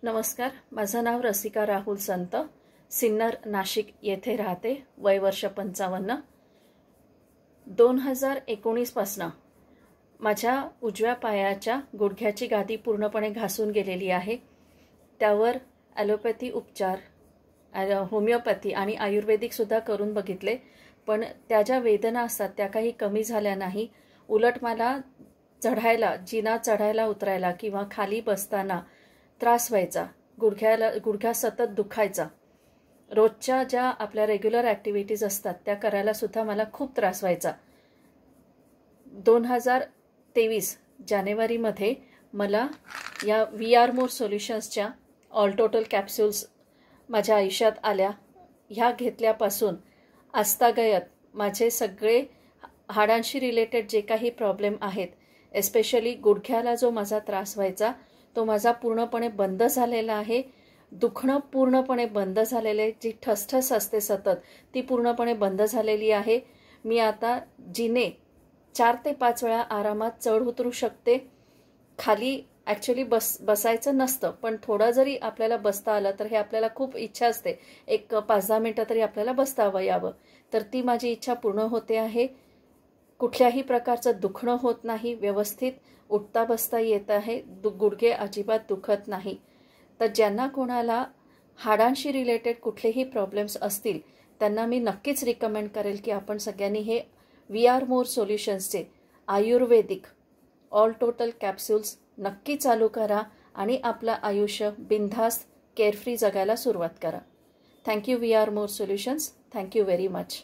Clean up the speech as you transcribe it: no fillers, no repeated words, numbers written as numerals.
नमस्कार, माझं नाव रसिका राहुल संत, सिन्नर नाशिक येथे राहते. वय वर्ष 55. 2019 पासून माझ्या उजव्या पायाच्या गुडघ्याची गादी पूर्णपणे घासून गेलेली आहे. त्यावर ॲलोपॅथी उपचार, होमिओपॅथी आणि आयुर्वेदिक सुद्धा करून बघितले, पण त्या ज्या वेदना असतात त्या काही कमी झाल्या नाही. उलट मला जिना चढायला उतरायला किंवा खाली बसताना त्रास व्हायचा. गुडघ्या सतत दुखायचा. रोजच्या ज्या आपल्या रेग्युलर ॲक्टिव्हिटीज असतात त्या करायला सुद्धा मला खूप त्रास व्हायचा. 2023 जानेवारीमध्ये मला या VR मोर सोल्युशन्सच्या ऑल टोटल कॅप्सूल्स माझ्या आयुष्यात आल्या. ह्या घेतल्यापासून आजतागायत माझे सगळे हाडांशी रिलेटेड जे काही प्रॉब्लेम आहेत, एस्पेशली गुडघ्याला जो माझा त्रास व्हायचा तो माझा पूर्णपणे बंद झालेला आहे. दुखणं पूर्णपणे बंद झालेले आहे. जी ठसठस असते सतत ती पूर्णपणे बंद झालेली आहे. मी आता जिने 4 ते 5 वेळा आरामात चढ उतरू शकते. खाली ॲक्च्युली बसायचं नसतं, पण थोडा जरी आपल्याला बसता आलं तर हे आपल्याला खूप इच्छा असते, एक 5-10 मिनटं तरी आपल्याला बसता यावं. तर ती माझी इच्छा पूर्ण होते आहे. कुठल्याही प्रकारचं दुखणं होत नाही. व्यवस्थित उठता बसता येत आहे. गुडघे अजिबात दुखत नाही. तर ज्यांना कोणाला हाडांशी रिलेटेड कुठलेही प्रॉब्लेम्स असतील त्यांना मी नक्कीच रिकमेंड करेल की आपण सगळ्यांनी हे VR मोर सोल्युशन्सचे आयुर्वेदिक ऑल टोटल कॅप्सूल्स नक्की चालू करा आणि आपलं आयुष्य बिनधास्त केअरफ्री जगायला सुरुवात करा. थँक्यू VR मोर सोल्युशन्स. Thank you very much.